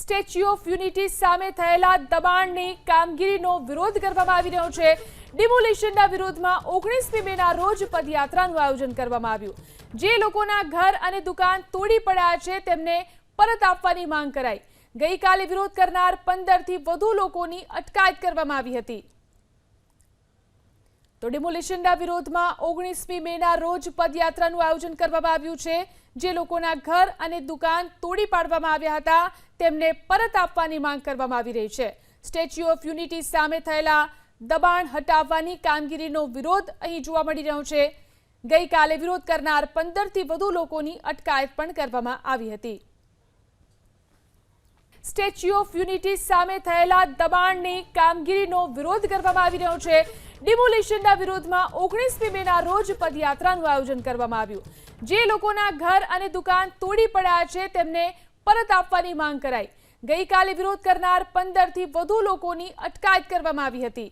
Statue of unity સામે થયેલા દબાણની કામગીરીનો વિરોધ કરવામાં આવી રહ્યો છે। ડિમોલિશનના વિરોધમાં 19મી મેના રોજ પદયાત્રાનું આયોજન કરવામાં આવ્યું। જે લોકોના ઘર અને દુકાન તોડી પડ્યા છે તેમને પરત આપવાની માંગ કરાઈ। ગઈકાલે વિરોધ કરનાર 15થી વધુ લોકોની અટકાયત કરવામાં આવી હતી। તો ડિમોલિશનના વિરોધમાં 19મી મેના રોજ પદયાત્રાનું આયોજન કરવામાં આવ્યું છે। જે લોકોના ઘર અને દુકાન તોડી પાડવામાં આવ્યા હતા તેમને પરત આપવાની માંગ કરવામાં આવી રહી છે। સ્ટેચ્યુ ઓફ યુનિટી સામે થયેલા દબાણ હટાવવાની કામગીરીનો વિરોધ અહીં જોવા મળી રહ્યો છે। ગઈકાલે વિરોધ કરનાર 15થી વધુ લોકોની અટકાયત પણ કરવામાં આવી હતી। સ્ટેચ્યુ ઓફ યુનિટી સામે થયેલા દબાણની કામગીરીનો વિરોધ કરવામાં આવી રહ્યો છે। ડિમોલિશનના વિરોધમાં 19મી મેના રોજ પદયાત્રાનું આયોજન કરવામાં આવ્યું। જે લોકોના ઘર અને દુકાન તોડી પડ્યા છે તેમને પરત આપવાની માંગ કરાઈ। ગઈકાલે વિરોધ કરનાર 15થી વધુ લોકોની અટકાયત કરવામાં આવી હતી।